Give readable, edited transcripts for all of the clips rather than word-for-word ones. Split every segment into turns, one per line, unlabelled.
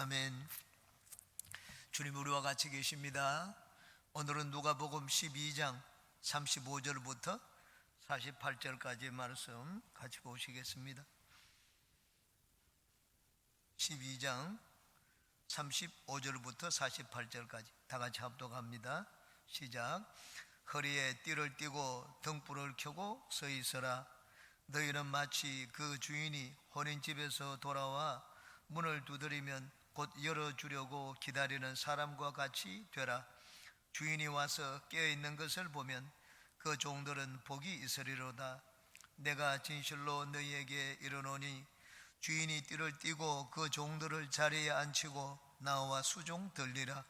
아멘. 주님 우리와 같이 계십니다. 오늘은 누가복음 12장 35절부터 48절까지의 말씀 같이 보시겠습니다. 12장 35절부터 48절까지 다 같이 합독합니다. 시작. 허리에 띠를 띠고 등불을 켜고 서 있어라. 너희는 마치 그 주인이 혼인집에서 돌아와 문을 두드리면 곧 열어주려고 기다리는 사람과 같이 되라. 주인이 와서 깨어있는 것을 보면 그 종들은 복이 있으리로다. 내가 진실로 너희에게 이르노니 주인이 띠를 띠고 그 종들을 자리에 앉히고 나와 수종 들리라.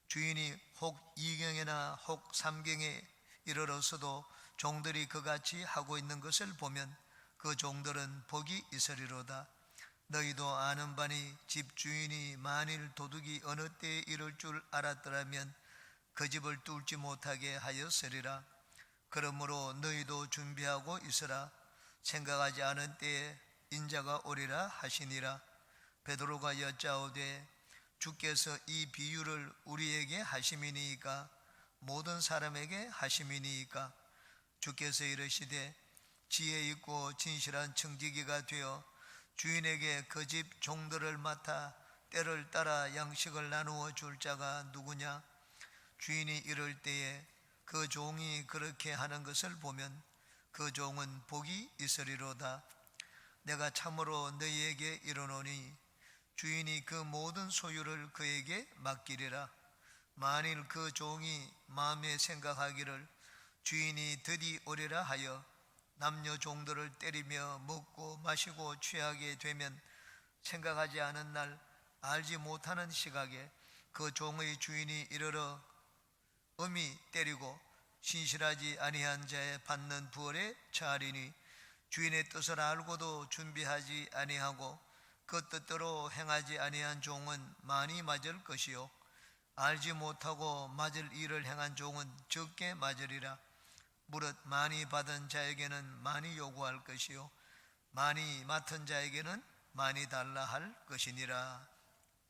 주인이 혹 2경이나 혹 3경에 이르러서도 종들이 그같이 하고 있는 것을 보면 그 종들은 복이 있으리로다. 너희도 아는 바니 집 주인이 만일 도둑이 어느 때에 이를 줄 알았더라면 그 집을 뚫지 못하게 하였으리라. 그러므로 너희도 준비하고 있으라. 생각하지 않은 때에 인자가 오리라 하시니라. 베드로가 여짜오되 주께서 이 비유를 우리에게 하심이니이까 모든 사람에게 하심이니이까. 주께서 이르시되 지혜 있고 진실한 청지기가 되어 주인에게 그 집 종들을 맡아 때를 따라 양식을 나누어 줄 자가 누구냐? 주인이 이럴 때에 그 종이 그렇게 하는 것을 보면 그 종은 복이 있으리로다. 내가 참으로 너희에게 이르노니 주인이 그 모든 소유를 그에게 맡기리라. 만일 그 종이 마음에 생각하기를 주인이 드디 오리라 하여 남녀 종들을 때리며 먹고 마시고 취하게 되면 생각하지 않은 날 알지 못하는 시각에 그 종의 주인이 이르러 엄히 때리고 신실하지 아니한 자의 받는 부활에 처하리니 주인의 뜻을 알고도 준비하지 아니하고 그 뜻대로 행하지 아니한 종은 많이 맞을 것이요 알지 못하고 맞을 일을 행한 종은 적게 맞으리라. 무릇 많이 받은 자에게는 많이 요구할 것이요 많이 맡은 자에게는 많이 달라 할 것이니라.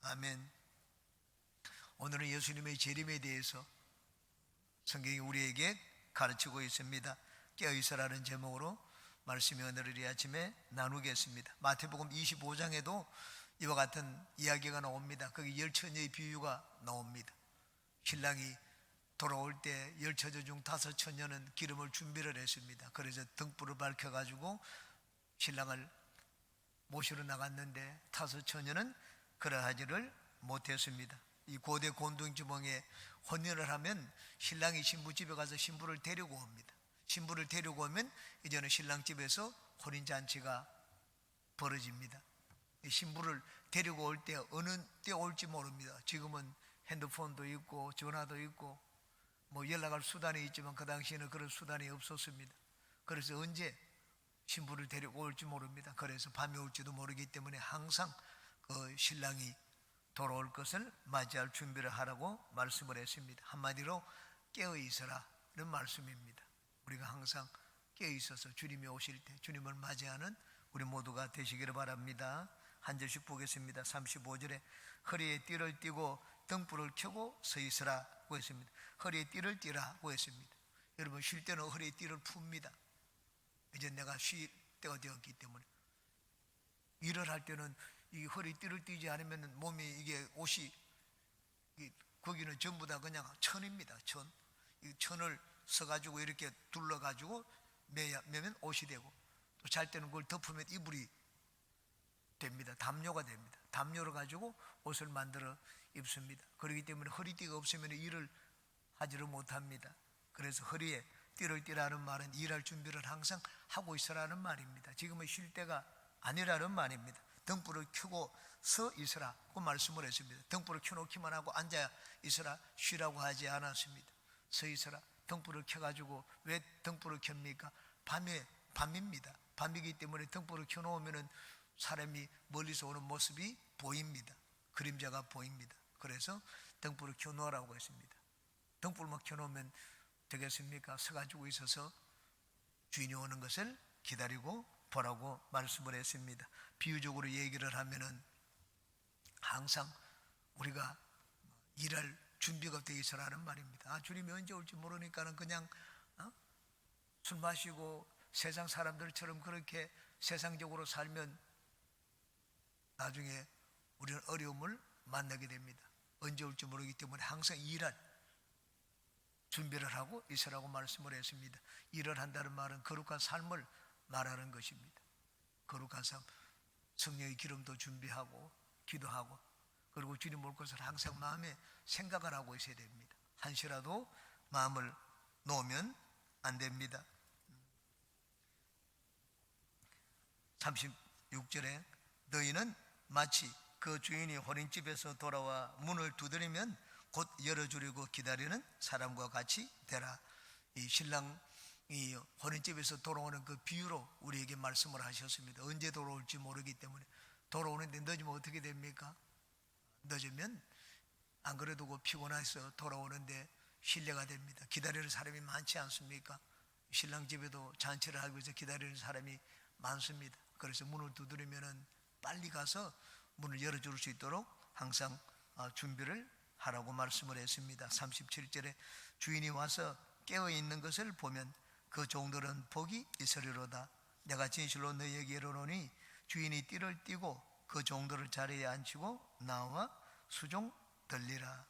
아멘. 오늘은 예수님의 재림에 대해서 성경이 우리에게 가르치고 있습니다. 깨어있으라는 제목으로 말씀이 오늘 이 아침에 나누겠습니다. 마태복음 25장에도 이와 같은 이야기가 나옵니다. 거기 열처녀의 비유가 나옵니다. 신랑이 돌아올 때 10처녀 중 5처녀는 기름을 준비를 했습니다. 그래서 등불을 밝혀가지고 신랑을 모시러 나갔는데 5처녀는 그러하지를 못했습니다. 이 고대 곤동지방에 혼인을 하면 신랑이 신부 집에 가서 신부를 데리고 옵니다. 신부를 데리고 오면 이제는 신랑 집에서 혼인잔치가 벌어집니다. 신부를 데리고 올 때 어느 때 올지 모릅니다. 지금은 핸드폰도 있고 전화도 있고 뭐 연락할 수단이 있지만 그 당시에는 그런 수단이 없었습니다. 그래서 언제 신부를 데리고 올지 모릅니다. 그래서 밤이 올지도 모르기 때문에 항상 그 신랑이 돌아올 것을 맞이할 준비를 하라고 말씀을 했습니다. 한마디로 깨어 있어라 이런 말씀입니다. 우리가 항상 깨어 있어서 주님이 오실 때 주님을 맞이하는 우리 모두가 되시기를 바랍니다. 한 절씩 보겠습니다. 35절에 허리에 띠를 띠고 등불을 켜고 서 있으라고 했습니다. 허리에 띠를 띠라고 했습니다. 여러분 쉴 때는 허리에 띠를 풉니다. 이제 내가 쉴 때가 되었기 때문에. 일을 할 때는 이 허리에 띠를 띠지 않으면 몸이 이게 옷이 거기는 전부 다 그냥 천입니다. 천. 이 천을 써가지고 이렇게 둘러가지고 매면 옷이 되고 또 잘 때는 그걸 덮으면 이불이 됩니다. 담요가 됩니다. 담요를 가지고 옷을 만들어 입습니다. 그렇기 때문에 허리띠가 없으면 일을 하지를 못합니다. 그래서 허리에 띠를 띠라는 말은 일할 준비를 항상 하고 있으라는 말입니다. 지금은 쉴 때가 아니라는 말입니다. 등불을 켜고 서 있으라 그 말씀을 했습니다. 등불을 켜놓기만 하고 앉아 있으라 쉬라고 하지 않았습니다. 서 있으라. 등불을 켜가지고 왜 등불을 켭니까? 밤입니다. 밤이기 때문에 등불을 켜놓으면 사람이 멀리서 오는 모습이 보입니다. 그림자가 보입니다. 그래서 등불을 켜놓으라고 했습니다. 등불만 켜놓으면 되겠습니까? 서가지고 있어서 주인이 오는 것을 기다리고 보라고 말씀을 했습니다. 비유적으로 얘기를 하면은 항상 우리가 일할 준비가 되어 있으라는 말입니다. 주님이 언제 올지 모르니까는 그냥 술 마시고 세상 사람들처럼 그렇게 세상적으로 살면 나중에 우리는 어려움을 만나게 됩니다. 언제 올지 모르기 때문에 항상 일할 준비를 하고 있으라고 말씀을 했습니다. 일을 한다는 말은 거룩한 삶을 말하는 것입니다. 거룩한 삶, 성령의 기름도 준비하고 기도하고, 그리고 주님 올 것을 항상 마음에 생각을 하고 있어야 됩니다. 한시라도 마음을 놓으면 안 됩니다. 36절에 너희는 마치 그 주인이 호린집에서 돌아와 문을 두드리면 곧 열어주려고 기다리는 사람과 같이 되라. 이 신랑이 호린집에서 돌아오는 그 비유로 우리에게 말씀을 하셨습니다. 언제 돌아올지 모르기 때문에, 돌아오는데 늦으면 어떻게 됩니까? 늦으면 안 그래도 피곤해서 돌아오는데 실례가 됩니다. 기다리는 사람이 많지 않습니까? 신랑 집에도 잔치를 하기 위해서 기다리는 사람이 많습니다. 그래서 문을 두드리면은 빨리 가서 문을 열어줄 수 있도록 항상 준비를 하라고 말씀을 했습니다. 37절에 주인이 와서 깨어있는 것을 보면 그 종들은 복이 있으리로다. 내가 진실로 너희에게 이르노니 주인이 띠를 띠고 그 종들을 자리에 앉히고 나와 수종 들리라.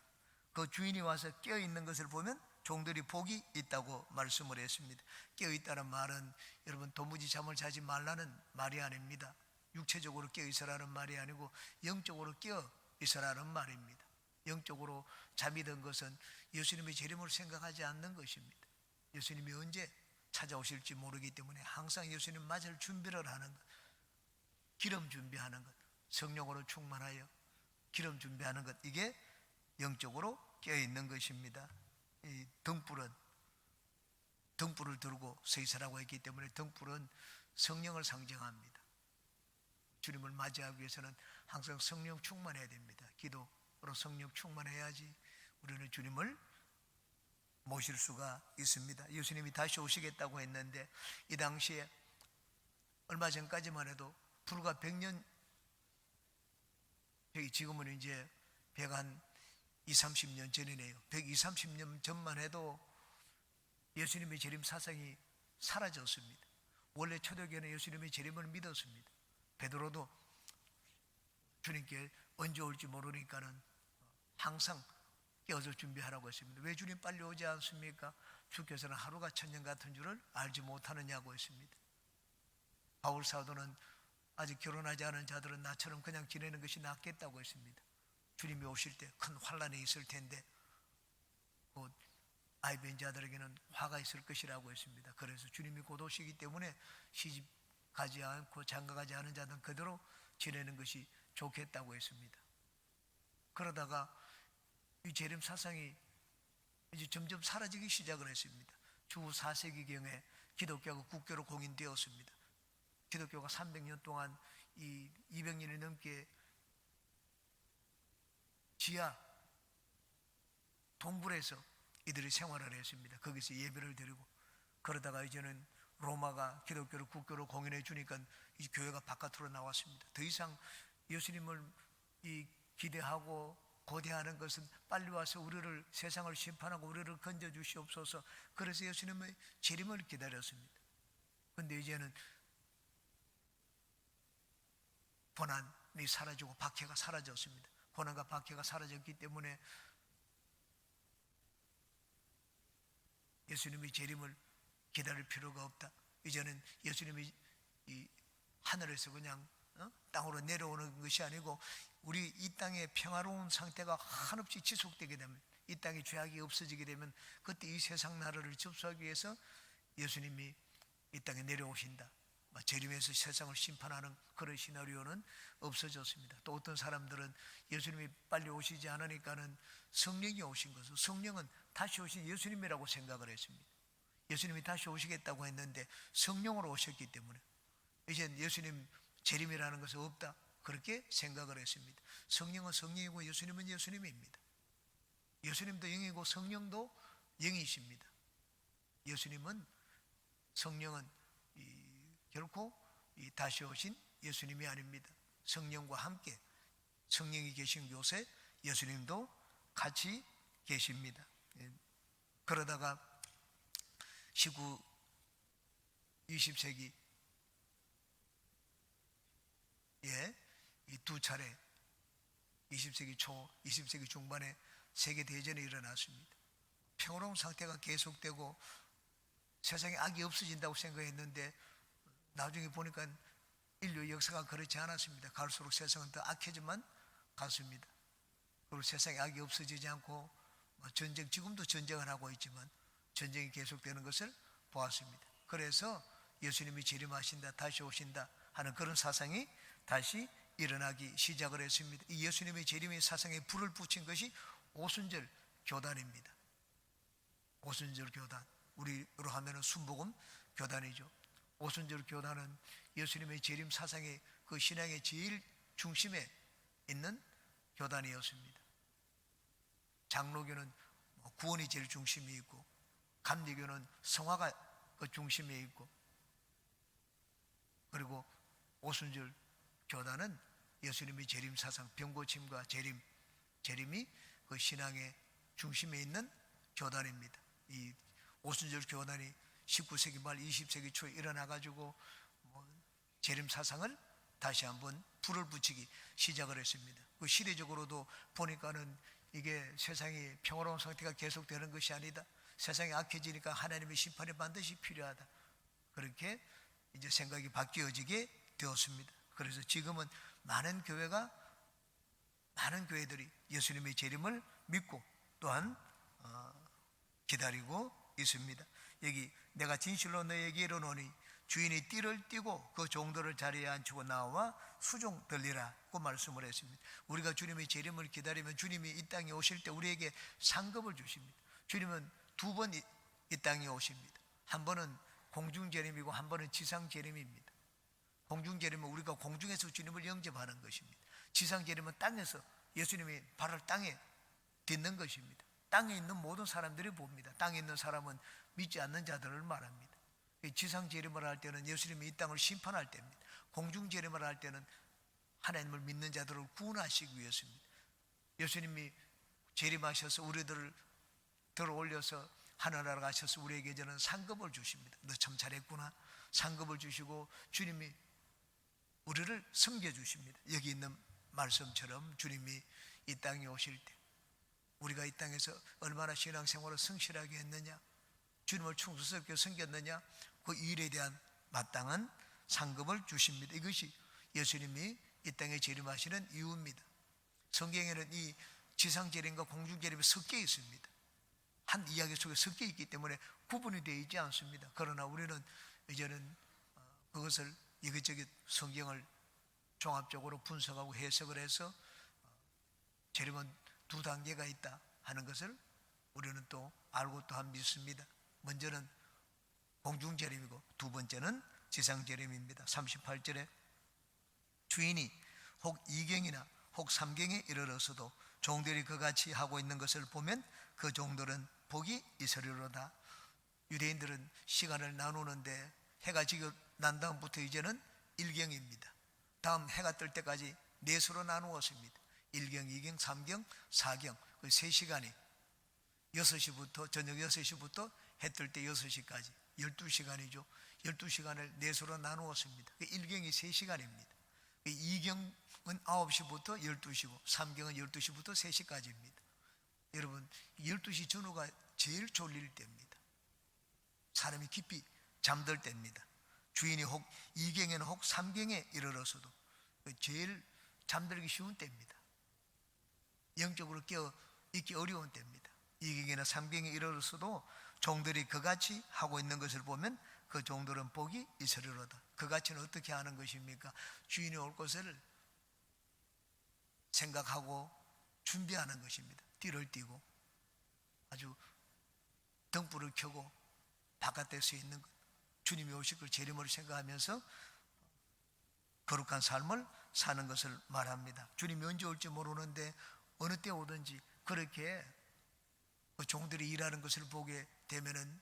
그 주인이 와서 깨어있는 것을 보면 종들이 복이 있다고 말씀을 했습니다. 깨어있다는 말은 여러분 도무지 잠을 자지 말라는 말이 아닙니다. 육체적으로 깨어있으라는 말이 아니고 영적으로 깨어있으라는 말입니다. 영적으로 잠이 든 것은 예수님의 재림을 생각하지 않는 것입니다. 예수님이 언제 찾아오실지 모르기 때문에 항상 예수님 맞을 준비를 하는 것, 기름 준비하는 것, 성령으로 충만하여 기름 준비하는 것, 이게 영적으로 깨어있는 것입니다. 이 등불은 등불을 들고 서 있으라고 했기 때문에 등불은 성령을 상징합니다. 주님을 맞이하기 위해서는 항상 성령 충만해야 됩니다. 기도로 성령 충만해야지 우리는 주님을 모실 수가 있습니다. 예수님이 다시 오시겠다고 했는데 이 당시에 얼마 전까지만 해도 불과 100년, 지금은 이제 120-30년 전이네요. 120-30년 전만 해도 예수님의 재림 사상이 사라졌습니다. 원래 초대교회는 예수님의 재림을 믿었습니다. 베드로도 주님께 언제 올지 모르니까는 항상 깨어서 준비하라고 했습니다. 왜 주님 빨리 오지 않습니까? 주께서는 하루가 천년 같은 줄을 알지 못하느냐고 했습니다. 바울 사도는 아직 결혼하지 않은 자들은 나처럼 그냥 지내는 것이 낫겠다고 했습니다. 주님이 오실 때 큰 환란이 있을 텐데 곧 아이벤 자들에게는 화가 있을 것이라고 했습니다. 그래서 주님이 곧 오시기 때문에 시집 가지 않고 장가가지 않은 자들은 그대로 지내는 것이 좋겠다고 했습니다. 그러다가 이 재림 사상이 이제 점점 사라지기 시작을 했습니다. 주 4세기경에 기독교가 국교로 공인되었습니다. 기독교가 300년 동안 이 200년이 넘게 지하 동굴에서 이들이 생활을 했습니다. 거기서 예배를 드리고, 그러다가 이제는 로마가 기독교를 국교로 공인해 주니까 이 교회가 바깥으로 나왔습니다. 더 이상 예수님을 기대하고 고대하는 것은 빨리 와서 우리를, 세상을 심판하고 우리를 건져 주시옵소서. 그래서 예수님의 재림을 기다렸습니다. 그런데 이제는 고난이 사라지고 박해가 사라졌습니다. 고난과 박해가 사라졌기 때문에 예수님의 재림을 기다릴 필요가 없다. 이제는 예수님이 이 하늘에서 그냥 땅으로 내려오는 것이 아니고 우리 이 땅의 평화로운 상태가 한없이 지속되게 되면, 이 땅에 죄악이 없어지게 되면 그때 이 세상 나라를 접수하기 위해서 예수님이 이 땅에 내려오신다. 재림에서 세상을 심판하는 그런 시나리오는 없어졌습니다. 또 어떤 사람들은 예수님이 빨리 오시지 않으니까는 성령이 오신 것을, 성령은 다시 오신 예수님이라고 생각을 했습니다. 예수님이 다시 오시겠다고 했는데 성령으로 오셨기 때문에 이제 예수님 재림이라는 것은 없다, 그렇게 생각을 했습니다. 성령은 성령이고 예수님은 예수님입니다. 예수님도 영이고 성령도 영이십니다. 예수님은, 성령은 결코 다시 오신 예수님이 아닙니다. 성령과 함께 성령이 계신 곳에 예수님도 같이 계십니다. 그러다가 19, 20세기 이 두 차례 20세기 초, 20세기 중반에 세계대전이 일어났습니다. 평화로운 상태가 계속되고 세상에 악이 없어진다고 생각했는데 나중에 보니까 인류 역사가 그렇지 않았습니다. 갈수록 세상은 더 악해져만 갔습니다. 그리고 세상에 악이 없어지지 않고 전쟁, 지금도 전쟁을 하고 있지만 전쟁이 계속되는 것을 보았습니다. 그래서 예수님이 재림하신다, 다시 오신다 하는 그런 사상이 다시 일어나기 시작을 했습니다. 이 예수님의 재림의 사상에 불을 붙인 것이 오순절 교단입니다. 오순절 교단, 우리로 하면 순복음 교단이죠. 오순절 교단은 예수님의 재림 사상의 그 신앙의 제일 중심에 있는 교단이었습니다. 장로교는 구원이 제일 중심이 있고, 감리교는 성화가 그 중심에 있고, 그리고 오순절 교단은 예수님의 재림 사상, 병고침과 재림이 그 신앙의 중심에 있는 교단입니다. 이 오순절 교단이 19세기 말 20세기 초에 일어나가지고 재림 사상을 다시 한번 불을 붙이기 시작을 했습니다. 그 시대적으로도 보니까는 이게 세상이 평화로운 상태가 계속되는 것이 아니다. 세상이 악해지니까 하나님의 심판이 반드시 필요하다. 그렇게 이제 생각이 바뀌어지게 되었습니다. 그래서 지금은 많은 교회들이 예수님의 재림을 믿고 또한 기다리고 있습니다. 여기 내가 진실로 너에게 이르노니 주인이 띠를 띠고 그 종들을 자리에 앉히고 나와 수종 들리라고 말씀을 했습니다. 우리가 주님의 재림을 기다리면 주님이 이 땅에 오실 때 우리에게 상급을 주십니다. 주님은 두 번 이 땅에 오십니다. 한 번은 공중 재림이고 한 번은 지상 재림입니다. 공중 재림은 우리가 공중에서 주님을 영접하는 것입니다. 지상 재림은 땅에서 예수님이 발을 땅에 딛는 것입니다. 땅에 있는 모든 사람들이 봅니다. 땅에 있는 사람은 믿지 않는 자들을 말합니다. 지상 재림을 할 때는 예수님이 이 땅을 심판할 때입니다. 공중 재림을 할 때는 하나님을 믿는 자들을 구원하시기 위해서입니다. 예수님이 재림하셔서 우리들을 들어 올려서 하늘나라 가셔서 우리에게 저는 상급을 주십니다. 너 참 잘했구나. 상급을 주시고 주님이 우리를 섬겨주십니다. 여기 있는 말씀처럼 주님이 이 땅에 오실 때 우리가 이 땅에서 얼마나 신앙생활을 성실하게 했느냐, 주님을 충성스럽게 섬겼느냐, 그 일에 대한 마땅한 상급을 주십니다. 이것이 예수님이 이 땅에 재림하시는 이유입니다. 성경에는 이 지상 재림과 공중 재림이 섞여 있습니다. 한 이야기 속에 섞여 있기 때문에 구분이 되어 있지 않습니다. 그러나 우리는 이제는 그것을 이것저것 성경을 종합적으로 분석하고 해석을 해서 재림은 두 단계가 있다 하는 것을 우리는 또 알고 또한 믿습니다. 먼저는 공중 재림이고 두 번째는 지상 재림입니다. 38절에 주인이 혹 2경이나 혹 3경에 이르러서도 종들이 그같이 하고 있는 것을 보면 그 종들은 복이 있으리로다. 유대인들은 시간을 나누는데 해가 지고 난 다음부터 이제는 1경입니다. 다음 해가 뜰 때까지 넷으로 나누었습니다. 1경, 2경, 3경, 4경 그 3시간이 6시부터 저녁 6시부터 해 뜰 때 6시까지 12시간이죠. 12시간을 넷으로 나누었습니다. 1경이 3시간입니다. 2경은 9시부터 12시고 3경은 12시부터 3시까지입니다. 여러분 12시 전후가 제일 졸릴 때입니다. 사람이 깊이 잠들 때입니다. 주인이 혹 2경에는 혹 3경에 이르러서도 제일 잠들기 쉬운 때입니다. 영적으로 깨어 있기 어려운 때입니다. 2경이나 3경에 이르러서도 종들이 그같이 하고 있는 것을 보면 그 종들은 복이 있으리로다. 그같이는 어떻게 하는 것입니까? 주인이 올 것을 생각하고 준비하는 것입니다. 띠를 띠고 아주 등불을 켜고 바깥에 서 있는 것, 주님이 오실 걸 재림을 생각하면서 거룩한 삶을 사는 것을 말합니다. 주님이 언제 올지 모르는데 어느 때 오든지 그렇게 그 종들이 일하는 것을 보게 되면은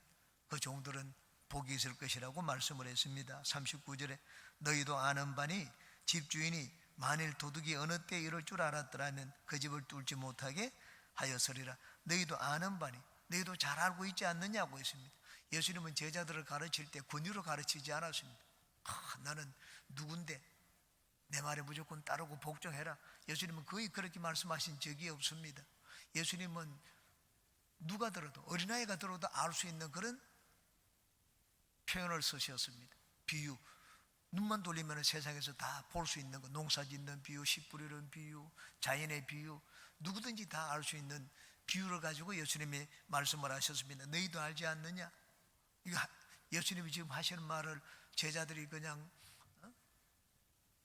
그 종들은 복이 있을 것이라고 말씀을 했습니다. 39절에 너희도 아는 바니 집주인이 만일 도둑이 어느 때 이럴 줄 알았더라면 그 집을 뚫지 못하게 하였으리라. 너희도 아는 바니 너희도 잘 알고 있지 않느냐고 했습니다. 예수님은 제자들을 가르칠 때 권위로 가르치지 않았습니다. 나는 누군데 내 말에 무조건 따르고 복종해라. 예수님은 거의 그렇게 말씀하신 적이 없습니다. 예수님은 누가 들어도, 어린아이가 들어도 알 수 있는 그런 표현을 쓰셨습니다. 비유, 눈만 돌리면 세상에서 다 볼 수 있는 거, 농사 짓는 비유, 씨 뿌리는 비유, 자연의 비유, 누구든지 다 알 수 있는 비유를 가지고 예수님이 말씀을 하셨습니다. 너희도 알지 않느냐? 이거 예수님이 지금 하시는 말을 제자들이 그냥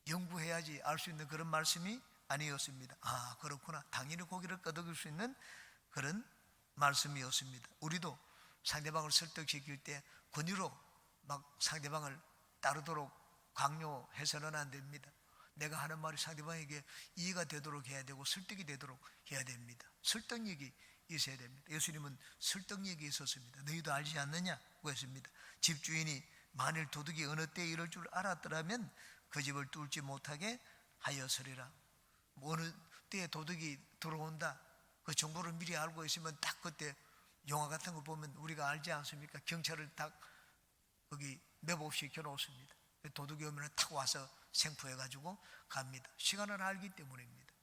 연구해야지 알 수 있는 그런 말씀이 아니었습니다. 아, 그렇구나. 당연히 고개를 끄덕일 수 있는 그런 말씀이었습니다. 우리도 상대방을 설득시킬 때 권위로 막 상대방을 따르도록 강요해서는 안 됩니다. 내가 하는 말이 상대방에게 이해가 되도록 해야 되고 설득이 되도록 해야 됩니다. 설득력이 있어야 됩니다. 예수님은 설득력이 있었습니다. 너희도 알지 않느냐고 했습니다. 집주인이 만일 도둑이 어느 때 이럴 줄 알았더라면 그 집을 뚫지 못하게 하였으리라. 어느 때에 도둑이 들어온다, 그 정보를 미리 알고 있으면 딱 그때 영화 같은 거 보면 우리가 알지 않습니까? 경찰을 딱 거기 매복시켜 놓습니다. 도둑이 오면 탁 와서 생포해가지고 갑니다. 시간을 알기 때문입니다.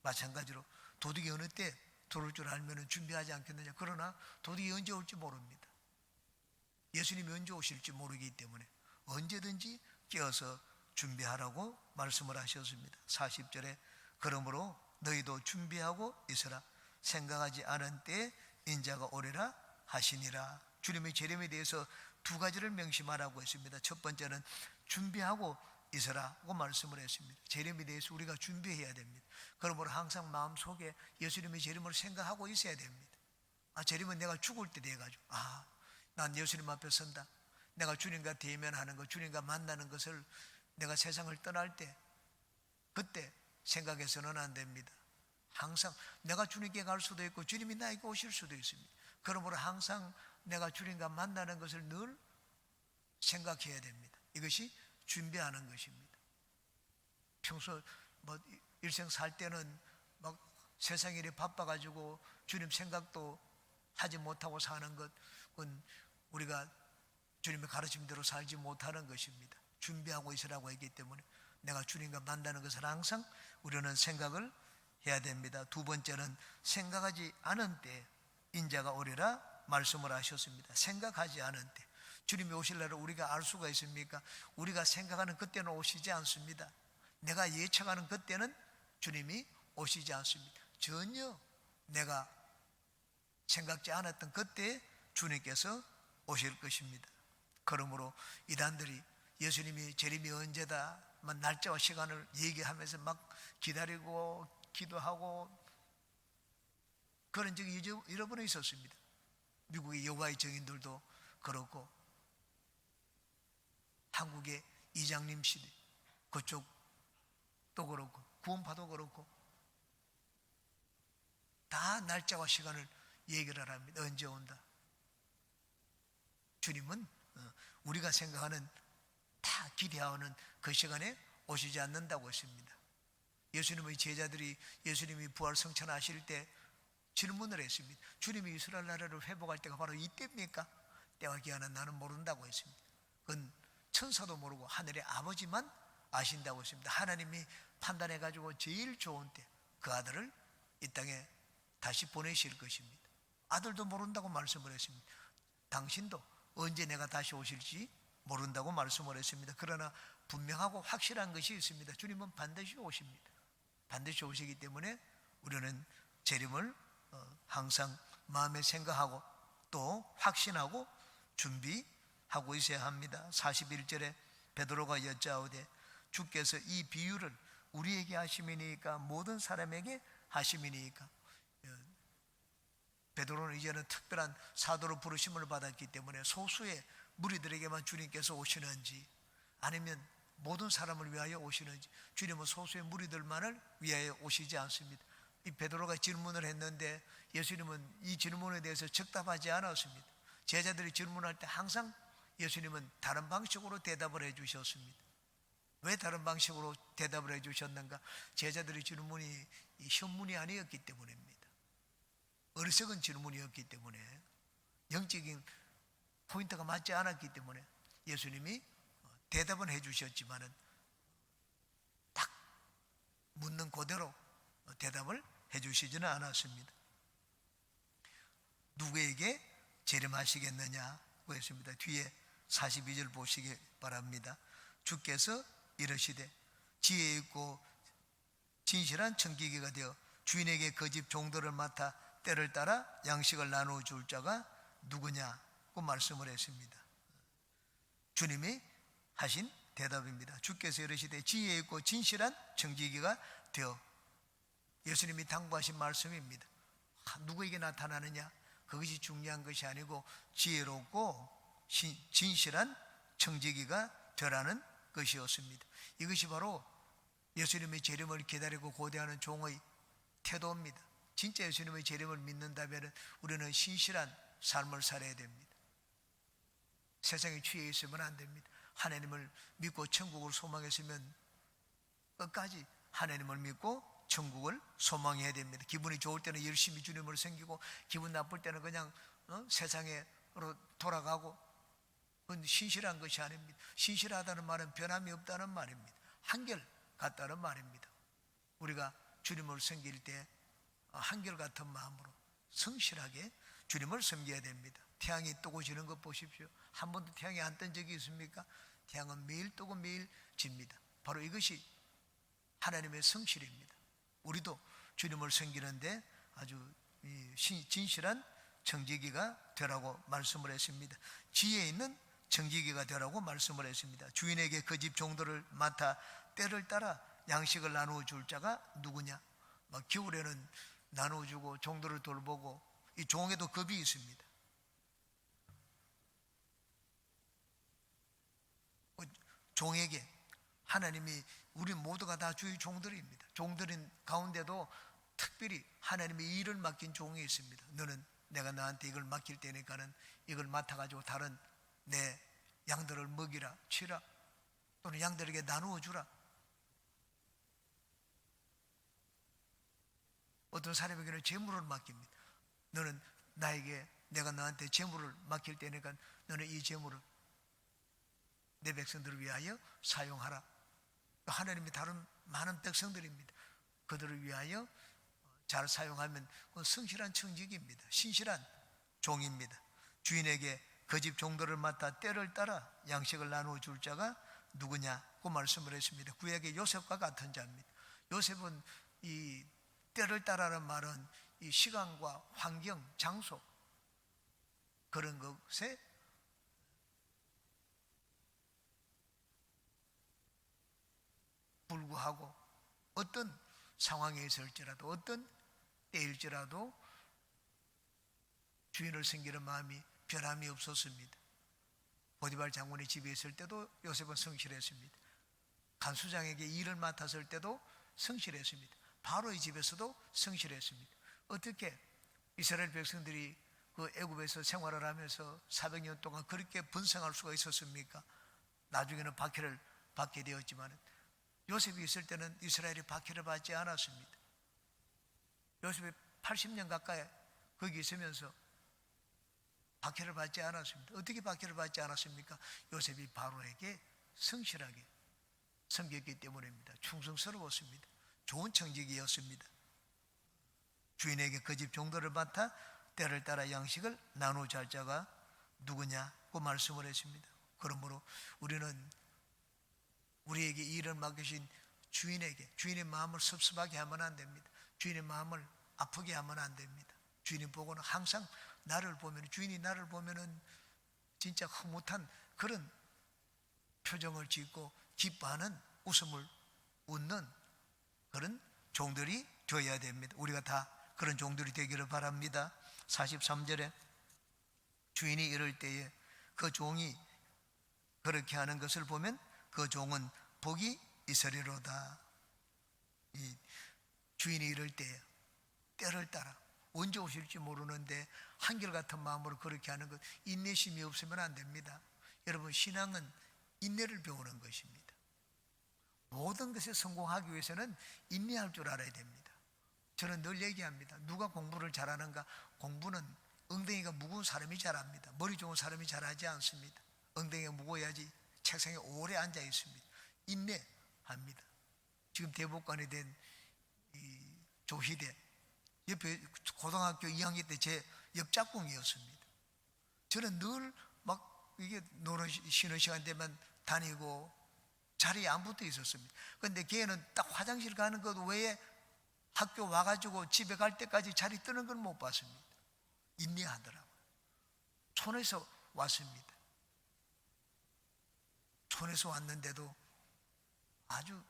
마찬가지로 도둑이 어느 때 들어올 줄 알면 준비하지 않겠느냐. 그러나 도둑이 언제 올지 모릅니다. 예수님이 언제 오실지 모르기 때문에 언제든지 깨어서 준비하라고 말씀을 하셨습니다. 40절에 그러므로 너희도 준비하고 있으라. 생각하지 않은 때에 인자가 오리라 하시니라. 주님의 재림에 대해서 두 가지를 명심하라고 했습니다. 첫 번째는 준비하고 있으라고 말씀을 했습니다. 재림에 대해서 우리가 준비해야 됩니다. 그러므로 항상 마음속에 예수님의 재림을 생각하고 있어야 됩니다. 재림은 내가 죽을 때 돼가지고 난 예수님 앞에 선다. 내가 주님과 대면하는 것, 주님과 만나는 것을 내가 세상을 떠날 때 그때 생각해서는 안 됩니다. 항상 내가 주님께 갈 수도 있고 주님이 나에게 오실 수도 있습니다. 그러므로 항상 내가 주님과 만나는 것을 늘 생각해야 됩니다. 이것이 준비하는 것입니다. 평소 일생 살 때는 막 세상 일이 바빠가지고 주님 생각도 하지 못하고 사는 것은 우리가 주님의 가르침대로 살지 못하는 것입니다. 준비하고 있으라고 했기 때문에 내가 주님과 만나는 것을 항상 우리는 생각을 해야 됩니다. 두 번째는 생각하지 않은 때 인자가 오리라 말씀을 하셨습니다. 생각하지 않은 때 주님이 오실 날을 우리가 알 수가 있습니까? 우리가 생각하는 그때는 오시지 않습니다. 내가 예측하는 그때는 주님이 오시지 않습니다. 전혀 내가 생각지 않았던 그때에 주님께서 오실 것입니다. 그러므로 이단들이 예수님이 재림이 언제다 날짜와 시간을 얘기하면서 막 기다리고 기도하고 그런 적이 여러 번 있었습니다. 미국의 여호와의 증인들도 그렇고 한국의 이장님 시대 그쪽도 그렇고 구원파도 그렇고 다 날짜와 시간을 얘기를 합니다. 언제 온다. 주님은 우리가 생각하는 다 기대하는 그 시간에 오시지 않는다고 했습니다. 예수님의 제자들이 예수님이 부활 성천하실 때 질문을 했습니다. 주님이 이스라엘 나라를 회복할 때가 바로 이때입니까? 때와 기한은 나는 모른다고 했습니다. 그건 천사도 모르고 하늘의 아버지만 아신다고 했습니다. 하나님이 판단해가지고 제일 좋은 때 그 아들을 이 땅에 다시 보내실 것입니다. 아들도 모른다고 말씀을 했습니다. 당신도 언제 내가 다시 오실지 모른다고 말씀을 했습니다. 그러나 분명하고 확실한 것이 있습니다. 주님은 반드시 오십니다. 반드시 오시기 때문에 우리는 재림을 항상 마음에 생각하고 또 확신하고 준비하고 있어야 합니다. 41절에 베드로가 여짜오되 주께서 이 비유를 우리에게 하심이니까 모든 사람에게 하심이니까. 베드로는 이제는 특별한 사도로 부르심을 받았기 때문에 소수의 무리들에게만 주님께서 오시는지 아니면 모든 사람을 위하여 오시는지, 주님은 소수의 무리들만을 위하여 오시지 않습니다. 이 베드로가 질문을 했는데 예수님은 이 질문에 대해서 적답하지 않았습니다. 제자들이 질문할 때 항상 예수님은 다른 방식으로 대답을 해 주셨습니다. 왜 다른 방식으로 대답을 해주셨는가? 제자들의 질문이 이 현문이 아니었기 때문입니다. 어리석은 질문이었기 때문에, 영적인 포인트가 맞지 않았기 때문에 예수님이 대답은 해주셨지만은 딱 묻는 그대로 대답을 해주시지는 않았습니다. 누구에게 재림하시겠느냐고 했습니다. 뒤에 42절 보시기 바랍니다. 주께서 이르시되 지혜 있고 진실한 청지기가 되어 주인에게 그 집 종들을 맡아 때를 따라 양식을 나누어 줄 자가 누구냐고 말씀을 했습니다. 주님이 하신 대답입니다. 주께서 이르시되 지혜 있고 진실한 청지기가 되어, 예수님이 당부하신 말씀입니다. 누구에게 나타나느냐? 그것이 중요한 것이 아니고 지혜롭고 진실한 청지기가 되라는 것이었습니다. 이것이 바로 예수님의 재림을 기다리고 고대하는 종의 태도입니다. 진짜 예수님의 재림을 믿는다면 우리는 신실한 삶을 살아야 됩니다. 세상에 취해 있으면 안 됩니다. 하나님을 믿고 천국을 소망했으면 끝까지 하나님을 믿고 천국을 소망해야 됩니다. 기분이 좋을 때는 열심히 주님을 섬기고, 기분 나쁠 때는 그냥 세상으로 돌아가고, 그건 신실한 것이 아닙니다. 신실하다는 말은 변함이 없다는 말입니다. 한결 같다는 말입니다. 우리가 주님을 섬길 때 한결같은 마음으로 성실하게 주님을 섬겨야 됩니다. 태양이 뜨고 지는 것 보십시오. 한 번도 태양이 안 뜬 적이 있습니까? 태양은 매일 뜨고 매일 집니다. 바로 이것이 하나님의 성실입니다. 우리도 주님을 섬기는데 아주 진실한 청지기가 되라고 말씀을 했습니다. 지혜 있는 청지기가 되라고 말씀을 했습니다. 주인에게 그 집 종들을 맡아 때를 따라 양식을 나누어 줄 자가 누구냐? 겨울에는 나누어 주고 종들을 돌보고, 이 종에도 급이 있습니다. 종에게 하나님이, 우리 모두가 다 주의 종들입니다. 종들인 가운데도 특별히 하나님의 일을 맡긴 종이 있습니다. 너는 내가 너한테 이걸 맡길 테니까는 이걸 맡아가지고 다른 내 양들을 먹이라, 치라, 또는 양들에게 나누어 주라. 어떤 사람에게는 재물을 맡깁니다. 너는 내가 너한테 재물을 맡길 테니까 너는 이 재물을 내 백성들을 위하여 사용하라. 하나님이 다른 많은 백성들입니다. 그들을 위하여 잘 사용하면 그건 성실한 청지기입니다. 신실한 종입니다. 주인에게 그 집 종들을 맡아 때를 따라 양식을 나누어 줄 자가 누구냐고 말씀을 했습니다. 구약의 요셉과 같은 자입니다. 요셉은 이 때를 따라는 말은 이 시간과 환경, 장소, 그런 것에 불구하고 어떤 상황에 있을지라도, 어떤 때일지라도 주인을 섬기는 마음이 변함이 없었습니다. 보디발 장군의 집에 있을 때도 요셉은 성실했습니다. 간수장에게 일을 맡았을 때도 성실했습니다. 바로의 집에서도 성실했습니다. 어떻게 이스라엘 백성들이 그 애굽에서 생활을 하면서 400년 동안 그렇게 번성할 수가 있었습니까? 나중에는 박해를 받게 되었지만 요셉이 있을 때는 이스라엘이 박해를 받지 않았습니다. 요셉이 80년 가까이 거기 있으면서 박해를 받지 않았습니다. 어떻게 박해를 받지 않았습니까? 요셉이 바로에게 성실하게 섬겼기 때문입니다. 충성스러웠습니다. 좋은 청지기였습니다. 주인에게 그 집 종들을 맡아 때를 따라 양식을 나누어 줄 자가 누구냐고 말씀을 했습니다. 그러므로 우리는 우리에게 일을 맡기신 주인에게, 주인의 마음을 섭섭하게 하면 안 됩니다. 주인의 마음을 아프게 하면 안 됩니다. 주인이 보고는 항상 주인이 나를 보면은 진짜 흐뭇한 그런 표정을 짓고 기뻐하는 웃음을 웃는 그런 종들이 되어야 됩니다. 우리가 다 그런 종들이 되기를 바랍니다. 43절에 주인이 이럴 때에 그 종이 그렇게 하는 것을 보면 그 종은 복이 있으리로다. 이 주인이 이럴 때에 때를 따라 언제 오실지 모르는데 한결같은 마음으로 그렇게 하는 것, 인내심이 없으면 안 됩니다. 여러분, 신앙은 인내를 배우는 것입니다. 모든 것에 성공하기 위해서는 인내할 줄 알아야 됩니다. 저는 늘 얘기합니다. 누가 공부를 잘하는가? 공부는 엉덩이가 무거운 사람이 잘합니다. 머리 좋은 사람이 잘하지 않습니다. 엉덩이가 무거워야지 책상에 오래 앉아 있습니다. 인내합니다. 지금 대법관이 된 조희대, 옆에 고등학교 2학년 때 제 옆짝꿍이었습니다. 저는 늘 막 이게 쉬는 시간 되면 다니고 자리에 안 붙어 있었습니다. 그런데 걔는 딱 화장실 가는 것 외에 학교 와가지고 집에 갈 때까지 자리 뜨는 걸 못 봤습니다. 인내하더라고요. 촌에서 왔습니다. 촌에서 왔는데도 아주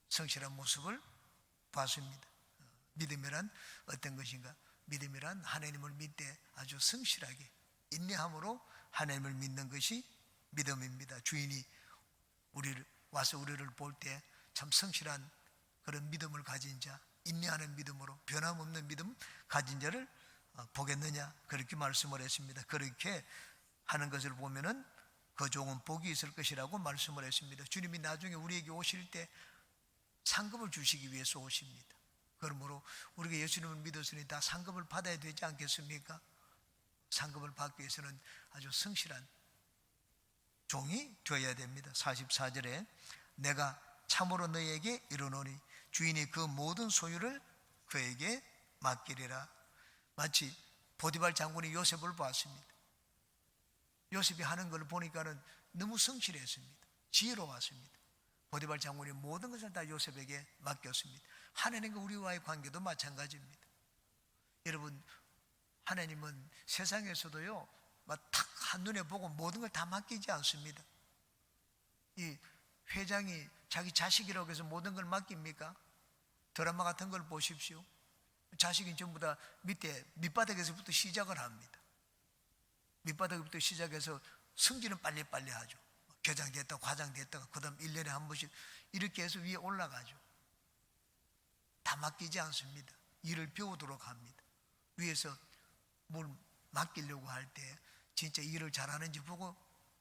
성실한 모습을 봤습니다. 믿음이란 어떤 것인가? 믿음이란 하나님을 믿되 아주 성실하게 인내함으로 하나님을 믿는 것이 믿음입니다. 주인이 와서 우리를 볼 때 참 성실한 그런 믿음을 가진 자, 인내하는 믿음으로 변함없는 믿음 가진 자를 보겠느냐, 그렇게 말씀을 했습니다. 그렇게 하는 것을 보면은 그 종은 복이 있을 것이라고 말씀을 했습니다. 주님이 나중에 우리에게 오실 때 상급을 주시기 위해서 오십니다. 그러므로 우리가 예수님을 믿었으니 다 상급을 받아야 되지 않겠습니까? 상급을 받기 위해서는 아주 성실한 종이 되어야 됩니다. 44절에 내가 참으로 너희에게 이르노니 주인이 그 모든 소유를 그에게 맡기리라. 마치 보디발 장군이 요셉을 봤습니다. 요셉이 하는 걸 보니까는 너무 성실했습니다. 지혜로웠습니다. 보디발 장군이 모든 것을 다 요셉에게 맡겼습니다. 하나님과 우리와의 관계도 마찬가지입니다. 여러분, 하나님은 세상에서도요, 막 탁 한눈에 보고 모든 걸 다 맡기지 않습니다. 이 회장이 자기 자식이라고 해서 모든 걸 맡깁니까? 드라마 같은 걸 보십시오. 자식이 전부 다 밑바닥에서부터 시작을 합니다. 밑바닥부터 시작해서 승진은 빨리빨리 하죠. 교장됐다가 과장됐다가 그 다음 1년에 한 번씩 이렇게 해서 위에 올라가죠. 다 맡기지 않습니다. 일을 배우도록 합니다. 위에서 뭘 맡기려고 할 때 진짜 일을 잘하는지 보고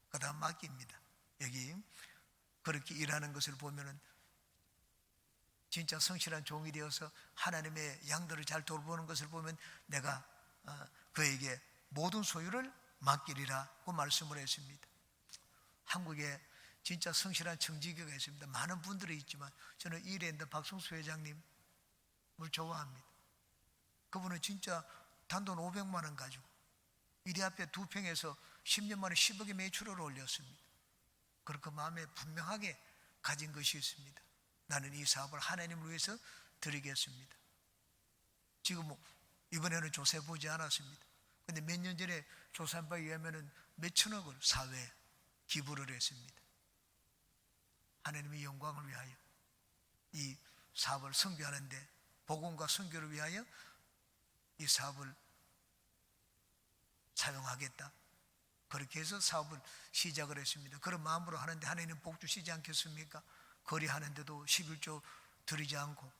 그 다음 맡깁니다. 여기 그렇게 일하는 것을 보면은 진짜 성실한 종이 되어서 하나님의 양들을 잘 돌보는 것을 보면 내가 그에게 모든 소유를 맡기리라고 말씀을 했습니다. 한국에 진짜 성실한 청지기가 있습니다. 많은 분들이 있지만 저는 이랜드 박성수 회장님을 좋아합니다. 그분은 진짜 단돈 500만 원 가지고 이리 앞에 2평에서 10년 만에 10억의 매출을 올렸습니다. 그렇게 마음에 분명하게 가진 것이 있습니다. 나는 이 사업을 하나님을 위해서 드리겠습니다. 지금 이번에는 조사해 보지 않았습니다. 그런데 몇 년 전에 조사한 바에 의하면 몇천억을 사회에 기부를 했습니다. 하나님의 영광을 위하여 이 사업을 선교하는데 복음과 선교를 위하여 이 사업을 사용하겠다. 그렇게 해서 사업을 시작을 했습니다. 그런 마음으로 하는데 하나님은 복 주시지 않겠습니까? 거래하는데도 11조 드리지 않고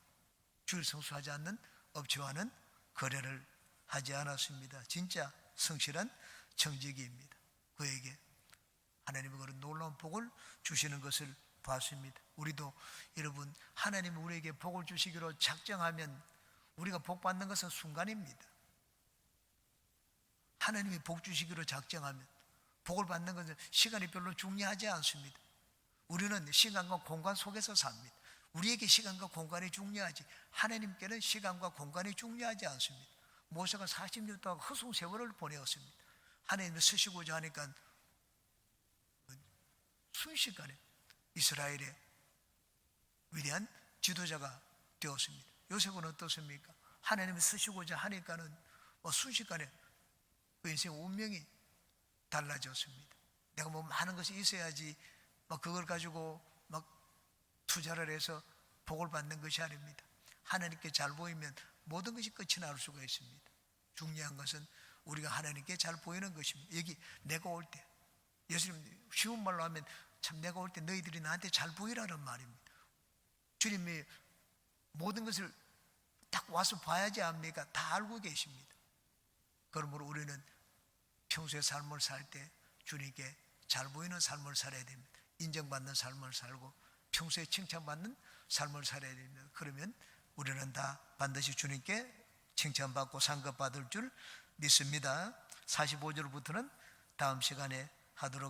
주일 성수하지 않는 업체와는 거래를 하지 않았습니다. 진짜 성실한 청지기입니다. 그에게 하나님은 그런 놀라운 복을 주시는 것을 봤습니다. 우리도 여러분 하나님이 우리에게 복을 주시기로 작정하면 우리가 복 받는 것은 순간입니다. 하나님이 복 주시기로 작정하면 복을 받는 것은 시간이 별로 중요하지 않습니다. 우리는 시간과 공간 속에서 삽니다. 우리에게 시간과 공간이 중요하지 하나님께는 시간과 공간이 중요하지 않습니다. 모세가 40년 동안 허송 세월을 보내었습니다. 하나님이 쓰시고자 하니까 순식간에 이스라엘의 위대한 지도자가 되었습니다. 요셉은 어떻습니까? 하나님이 쓰시고자 하니까는 순식간에 그 인생 운명이 달라졌습니다. 내가 많은 것이 있어야지 그걸 가지고 투자를 해서 복을 받는 것이 아닙니다. 하나님께 잘 보이면 모든 것이 끝이 날 수가 있습니다. 중요한 것은 우리가 하나님께 잘 보이는 것입니다. 여기 내가 올 때 예수님 쉬운 말로 하면 참 내가 올 때 너희들이 나한테 잘 보이라는 말입니다. 주님이 모든 것을 딱 와서 봐야지 합니까? 다 알고 계십니다. 그러므로 우리는 평소의 삶을 살 때 주님께 잘 보이는 삶을 살아야 됩니다. 인정받는 삶을 살고 평소에 칭찬받는 삶을 살아야 됩니다. 그러면 우리는 다 반드시 주님께 칭찬받고 상급받을 줄 믿습니다. 45절부터는 다음 시간에 하도록